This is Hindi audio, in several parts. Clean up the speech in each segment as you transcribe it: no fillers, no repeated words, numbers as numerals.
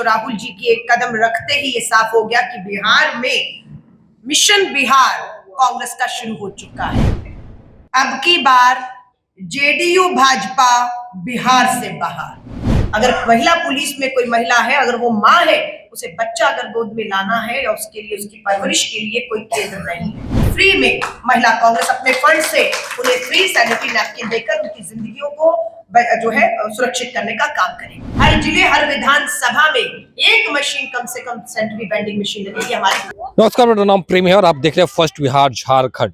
तो राहुल जी की एक कदम रखते ही ये साफ हो गया कि बिहार में मिशन बिहार कांग्रेस का शुरू हो चुका है। अब की बार जेडीयू भाजपा बिहार से बाहर। अगर महिला पुलिस में कोई महिला है, अगर वो माँ है, उसे बच्चा अगर गोद में लाना है या उसके लिए उसकी परवरिश के लिए कोई केंद्र नहीं है। फ्री में महिला कांग्रेस अपने फंड से उन्हें फ्री सैनिटरी नैपकिन देकर उनकी जिंदगियों को जो है सुरक्षित करने का काम करेंगे। हर जिले, हर विधानसभा में एक मशीन, कम से कम सैनिटरी वेंडिंग मशीन लगेगी हमारी। नमस्कार, मेरा नाम प्रेम है और आप देख रहे हैं फर्स्ट बिहार झारखंड।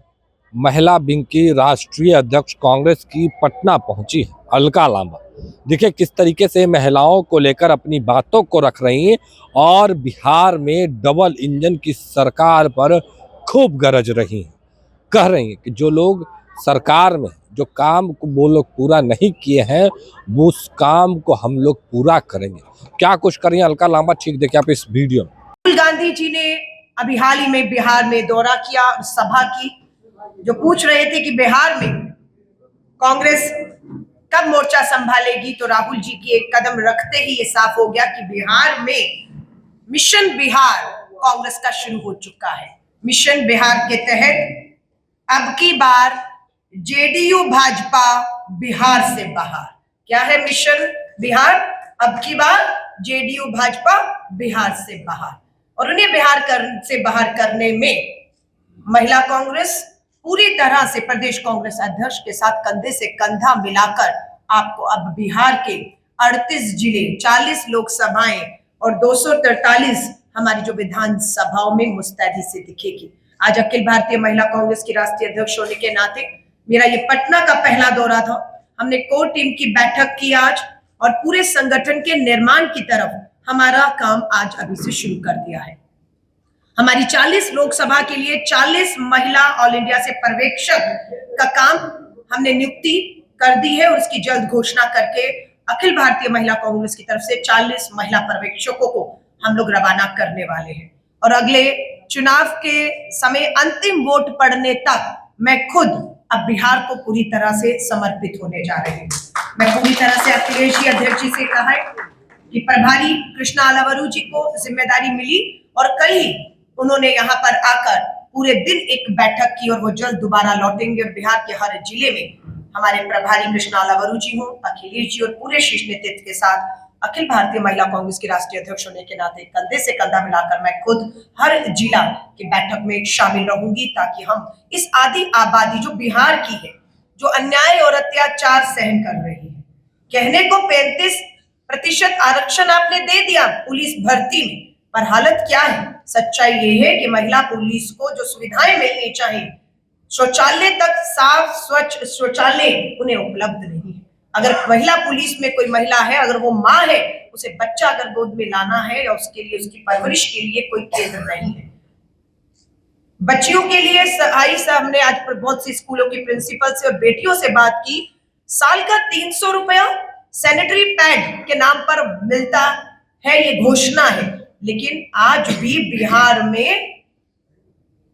महिला विंग की राष्ट्रीय अध्यक्ष कांग्रेस की पटना पहुंची है अलका लांबा। देखिए किस तरीके से महिलाओं को लेकर अपनी बातों को रख रही हैं और बिहार में डबल इंजन की सरकार पर खूब गरज रही हैं। कह रही हैं कि जो लोग सरकार में जो काम को वो लोग पूरा नहीं किए हैं, वो उस काम को हम लोग पूरा करेंगे। क्या कुछ करें अलका लांबा, ठीक देखिए आप इस वीडियो में। राहुल गांधी जी ने अभी हाल ही में बिहार में दौरा किया, सभा की, जो पूछ रहे थे कि बिहार में कांग्रेस कब मोर्चा संभालेगी, तो राहुल जी की एक कदम रखते ही ये साफ हो गया कि बिहार में मिशन बिहार कांग्रेस का शुरू हो चुका है। मिशन बिहार के तहत अब की बार जेडीयू भाजपा बिहार से बाहर। क्या है मिशन बिहार? अब की बार जेडीयू भाजपा बिहार से बाहर, और उन्हें से बाहर करने में महिला कांग्रेस पूरी तरह से प्रदेश कांग्रेस अध्यक्ष के साथ कंधे से कंधा मिलाकर आपको अब बिहार के 38 जिले, 40 लोकसभाएं और 243 हमारी जो विधानसभाओं में मुस्तैदी से दिखेगी। आज अखिल भारतीय महिला कांग्रेस की राष्ट्रीय अध्यक्ष होने के नाते मेरा ये पटना का पहला दौरा था। हमने कोर टीम की बैठक की आज, और पूरे संगठन के निर्माण की तरफ हमारा काम आज अभी से शुरू कर दिया है। हमारी 40 लोकसभा के लिए 40 महिला ऑल इंडिया से पर्यवेक्षक का काम हमने नियुक्ति कर दी है, और उसकी जल्द घोषणा करके अखिल भारतीय महिला कांग्रेस की तरफ से 40 महिला पर्यवेक्षकों को हम लोग रवाना करने वाले हैं। और अगले चुनाव के समय अंतिम वोट पड़ने तक मैं खुद अब बिहार को पूरी तरह से समर्पित होने जा रही हूँ। मैं पूरी तरह से अखिलेश जी अध्यक्ष जी से कहा है कि प्रभारी कृष्णा अलावरू जी को जिम्मेदारी मिली, और कल ही उन्होंने यहाँ पर आकर पूरे दिन एक बैठक की, और वो जल्द दोबारा लौटेंगे। और बिहार के हर जिले में हमारे प्रभारी कृष्णा अलावरू जी हो, अखिलेश जी और पूरे शीर्ष नेतृत्व के साथ अखिल भारतीय महिला कांग्रेस की राष्ट्रीय अध्यक्ष होने के नाते कंधे से कंधा मिलाकर मैं खुद हर जिला की बैठक में शामिल रहूंगी, ताकि हम इस आधी आबादी जो बिहार की है, जो अन्याय और अत्याचार सहन कर रही है, कहने को 35% आरक्षण आपने दे दिया पुलिस भर्ती में, पर हालत क्या है? सच्चाई ये है कि महिला पुलिस को जो सुविधाएं मिलनी चाहिए, शौचालय तक साफ स्वच्छ शौचालय उन्हें उपलब्ध नहीं है। अगर महिला पुलिस में कोई महिला है, अगर वो माँ है, उसे बच्चा अगर गोद में लाना है या उसके लिए उसकी परवरिश के लिए कोई केंद्र नहीं है। बच्चियों के लिए हमने आज बहुत सी स्कूलों की प्रिंसिपल से और बेटियों से बात की। साल का 300 रुपया सैनिटरी पैड के नाम पर मिलता है, ये घोषणा है, लेकिन आज भी बिहार में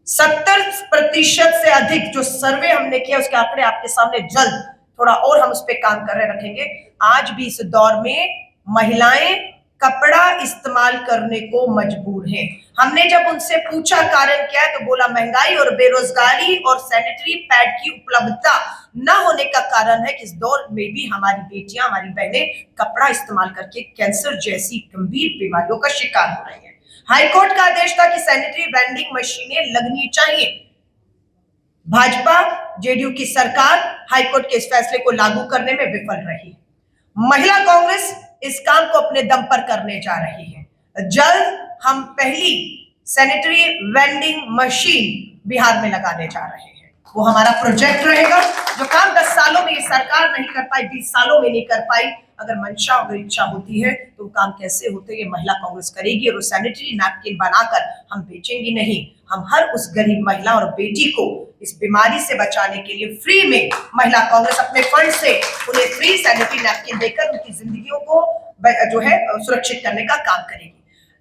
70% से अधिक, जो सर्वे हमने किया उसके आंकड़े आपके सामने जल्द थोड़ा और हम उस पर काम कर रहे रखेंगे। आज भी इस दौर में महिलाएं कपड़ा इस्तेमाल करने को मजबूर हैं। हमने जब उनसे पूछा कारण क्या है, तो बोला महंगाई और बेरोजगारी और सैनिटरी पैड की उपलब्धता न होने का कारण है कि इस दौर में भी हमारी बेटियां, हमारी बहनें कपड़ा इस्तेमाल करके कैंसर जैसी गंभीर बीमारियों का शिकार हो रही है। हाईकोर्ट का आदेश था कि सैनिटरी वेंडिंग मशीनें लगनी चाहिए। भाजपा जेडीयू की सरकार हाईकोर्ट के इस फैसले को लागू करने में विफल रही। महिला कांग्रेस इस काम को अपने दम पर करने जा रही है। जल्द हम पहली सैनिटरी वेंडिंग मशीन बिहार में लगाने जा रहे हैं। वो हमारा प्रोजेक्ट रहेगा, जो काम 10 सालों में ये सरकार नहीं कर पाई, 20 सालों में नहीं कर पाई। अगर मंशा और इच्छा होती है तो काम कैसे होते ये महिला कांग्रेस करेगी, और वो सैनिटरी नैपकिन बनाकर हम बेचेंगी नहीं। हम हर उस गरीब महिला और बेटी को इस बीमारी से बचाने के लिए फ्री में महिला कांग्रेस अपने फंड से उन्हें फ्री सैनिटरी नैपकिन देकर उनकी जिंदगियों को जो है सुरक्षित करने का काम करेगी।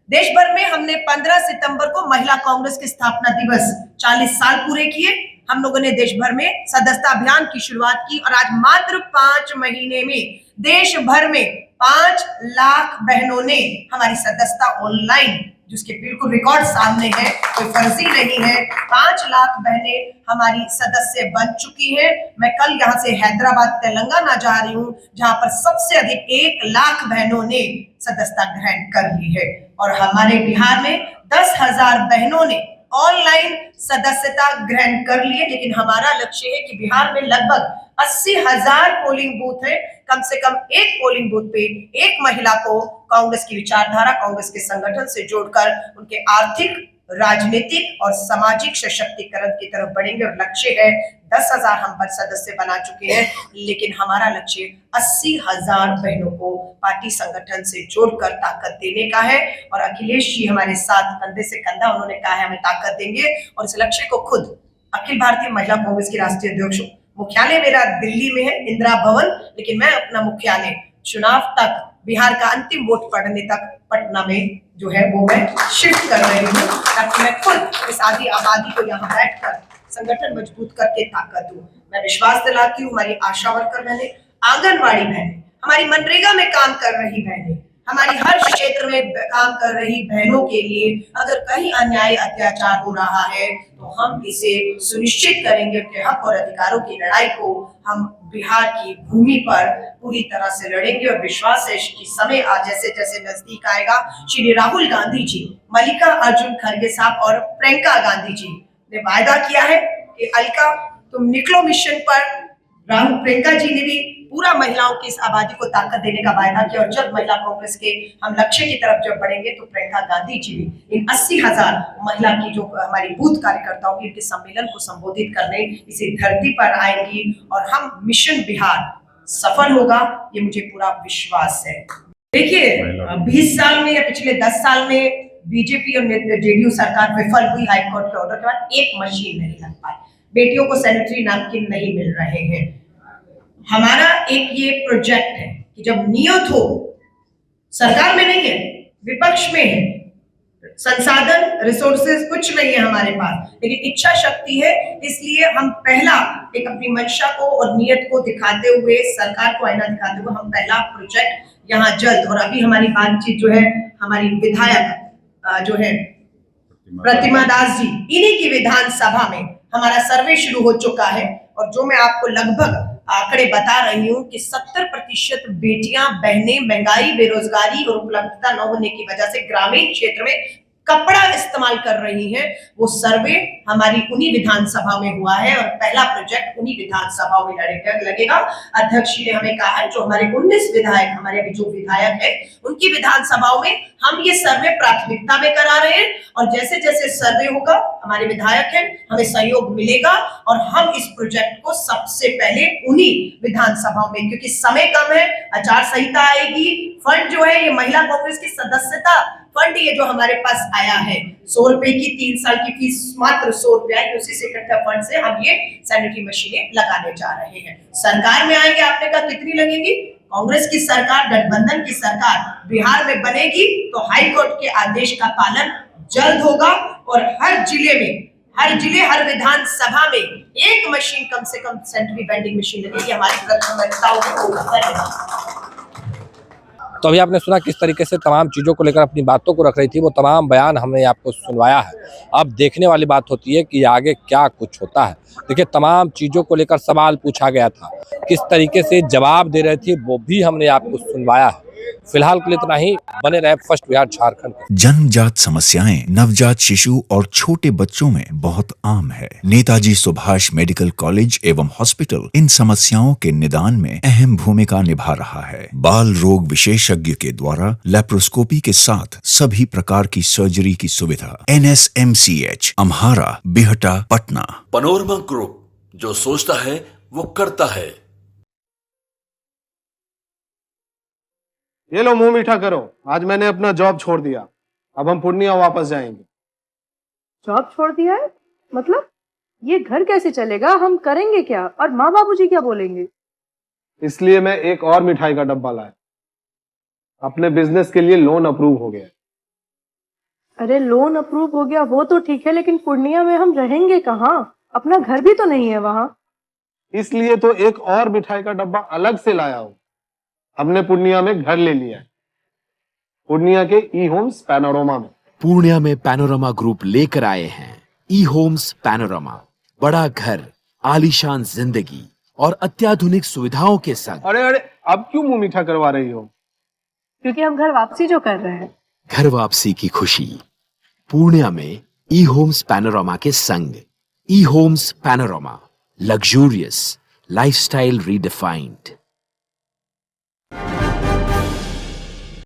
देश भर में हमने 15 सितंबर को महिला कांग्रेस के स्थापना दिवस 40 साल पूरे किए। हम लोगों ने देश भर में सदस्यता अभियान की शुरुआत की, और आज मात्र 5 महीने में देश भर में 5 लाख बहनों ने हमारी सदस्यता ऑनलाइन, जिसके बिल्कुल रिकॉर्ड सामने है, कोई फर्जी नहीं है, 5 लाख बहनें हमारी सदस्य बन चुकी हैं। मैं कल यहाँ से हैदराबाद तेलंगाना जा रही हूँ, जहां पर सबसे अधिक 1 लाख बहनों ने सदस्यता ग्रहण कर ली है। और हमारे बिहार में 10,000 बहनों ने ऑनलाइन सदस्यता ग्रहण कर लिए। लेकिन हमारा लक्ष्य है कि बिहार में लगभग 80,000 पोलिंग बूथ है, कम से कम एक पोलिंग बूथ पे एक महिला को कांग्रेस की विचारधारा, कांग्रेस के संगठन से जोड़कर उनके आर्थिक, राजनीतिक और सामाजिक सशक्तिकरण की तरफ बढ़ेंगे। और लक्ष्य है 10,000 हम पर सदस्य बना चुके हैं, लेकिन हमारा लक्ष्य 80,000 बहनों को पार्टी संगठन से जोड़कर ताकत देने का है। और अखिलेश जी हमारे साथ कंधे से कंधा, उन्होंने कहा है हमें ताकत देंगे। और इस लक्ष्य को खुद अखिल भारतीय महिला कांग्रेस की राष्ट्रीय अध्यक्ष, मुख्यालय मेरा दिल्ली में है, इंदिरा भवन, लेकिन मैं अपना मुख्यालय चुनाव तक, बिहार का अंतिम वोट पड़ने तक पटना में जो है वो मैं शिफ्ट कर रही हूँ, ताकि मैं खुद इस आदि आबादी को यहाँ बैठकर संगठन मजबूत करके ताकत दूं। मैं विश्वास दिलाती हूँ हमारी आशा वर्कर बहनें, आंगनबाड़ी बहनें, हमारी मनरेगा में काम कर रही बहनें, हमारी हर क्षेत्र में काम कर रही बहनों के लिए अगर कहीं अन्याय अत्याचार हो रहा है तो हम इसे सुनिश्चित करेंगे। उनके हक और अधिकारों की लड़ाई को हम बिहार की भूमि पर पूरी तरह से लड़ेंगे। और विश्वास है कि समय आज जैसे जैसे नजदीक आएगा, श्री राहुल गांधी जी, मल्लिकार्जुन खड़गे साहब और प्रियंका गांधी जी ने वायदा किया है कि अलका तुम निकलो मिशन पर। राहुल, प्रियंका जी ने भी पूरा महिलाओं की इस आबादी को ताकत देने का वायदा किया। और जब महिला कांग्रेस के हम लक्ष्य की तरफ जब बढ़ेंगे तो प्रियंका गांधी जी भी इन 80,000 महिला की जो हमारी बूथ कार्यकर्ताओं की, इनके सम्मेलन को संबोधित करने इसी धरती पर आएंगी। और हम मिशन बिहार सफल होगा, ये मुझे पूरा विश्वास है। देखिए 20 साल में या पिछले 10 साल में बीजेपी और जेडीयू सरकार विफल हुई। हाईकोर्ट के ऑर्डर के बाद एक मशीन नहीं लग पाई, बेटियों को सैनिटरी नैपकिन नहीं मिल रहे हैं। हमारा एक ये प्रोजेक्ट है कि जब नियत हो, सरकार में नहीं है, विपक्ष में है, संसाधन रिसोर्सेज कुछ नहीं है हमारे पास, लेकिन इच्छा शक्ति है। इसलिए हम पहला एक अपनी मंशा को और नियत को दिखाते हुए, सरकार को आईना दिखाते हुए, हम पहला प्रोजेक्ट यहाँ जल्द, और अभी हमारी बातचीत जो है हमारी विधायक जो है प्रतिमा दास जी, इन्हीं की विधानसभा में हमारा सर्वे शुरू हो चुका है। और जो मैं आपको लगभग आंकड़े बता रही हूँ कि 70% बेटियां, बहनें महंगाई, बेरोजगारी और उपलब्धता न होने की वजह से ग्रामीण क्षेत्र में कपड़ा इस्तेमाल कर रही हैं। वो सर्वे हमारी उन्हीं विधानसभा में हुआ है और पहला प्रोजेक्ट उन्हीं विधानसभाओं में लगेगा। अध्यक्ष जी ने हमें कहा है जो हमारे 19 विधायक, हमारे अभी जो विधायक है उनकी विधानसभाओं में हम ये सर्वे प्राथमिकता में करा रहे हैं। और जैसे जैसे सर्वे होगा, हमारे विधायक है, हमें सहयोग मिलेगा और हम इस प्रोजेक्ट को सबसे पहले उन्हीं विधानसभाओं में, क्योंकि समय कम है, आचार संहिता आएगी, फंड जो है ये महिला कांग्रेस की सदस्यता फंड, ये जो हमारे पास आया है 100 रुपए की 3 साल की फीस मात्र 100 रुपए आई, उसी से इकट्ठा फंड से हम ये सैनिटरी मशीनें लगाने जा रहे हैं। सरकार में आएंगे, आपने कहा कितनी लगेगी? कांग्रेस की सरकार, गठबंधन की सरकार बिहार में बनेगी तो हाई कोर्ट के आदेश का पालन जल्द होगा और हर जिले में, हर विधानसभा में एक मशीन, कम से कम सैनिटरी वेंडिंग मशीन लगेगी। हमारी प्राथमिकताओं को पूरा करेगा। तो अभी आपने सुना किस तरीके से तमाम चीज़ों को लेकर अपनी बातों को रख रही थी, वो तमाम बयान हमने आपको सुनवाया है। अब देखने वाली बात होती है कि आगे क्या कुछ होता है। देखिए, तमाम चीज़ों को लेकर सवाल पूछा गया था, किस तरीके से जवाब दे रहे थे वो भी हमने आपको सुनवाया है। फिलहाल के लिए इतना ही, बने रहे फर्स्ट बिहार झारखंड। जन्मजात समस्याएं नवजात शिशु और छोटे बच्चों में बहुत आम है। नेताजी सुभाष मेडिकल कॉलेज एवं हॉस्पिटल इन समस्याओं के निदान में अहम भूमिका निभा रहा है। बाल रोग विशेषज्ञ के द्वारा लेप्रोस्कोपी के साथ सभी प्रकार की सर्जरी की सुविधा। NSMCH, Amhara, Bihta, Patna. Panorama group, जो सोचता है वो करता है। ये लो, मुंह मीठा करो, आज मैंने अपना जॉब छोड़ दिया, अब हम पूर्णिया वापस जाएंगे। जॉब छोड़ दिया है? मतलब ये घर कैसे चलेगा? हम करेंगे क्या? और माँ बाबूजी क्या बोलेंगे? इसलिए मैं एक और मिठाई का डब्बा लाया, अपने बिजनेस के लिए लोन अप्रूव हो गया। अरे लोन अप्रूव हो गया वो तो ठीक है, लेकिन पूर्णिया में हम रहेंगे कहाँ? अपना घर भी तो नहीं है वहाँ। इसलिए तो एक और मिठाई का डब्बा अलग से लाया हूँ, हमने पूर्णिया में घर ले लिया है, पूर्णिया के ई होम्स पैनोरमा में। पूर्णिया में पैनोरमा ग्रुप लेकर आए हैं ई होम्स पैनोरमा, बड़ा घर, आलीशान जिंदगी और अत्याधुनिक सुविधाओं के संग। अरे अरे, अब क्यों मुंह मीठा करवा रही हो? क्योंकि हम घर वापसी जो कर रहे हैं। घर वापसी की खुशी पूर्णिया में ई होम्स पैनोरमा के संग। ई homes Panorama, luxurious lifestyle redefined.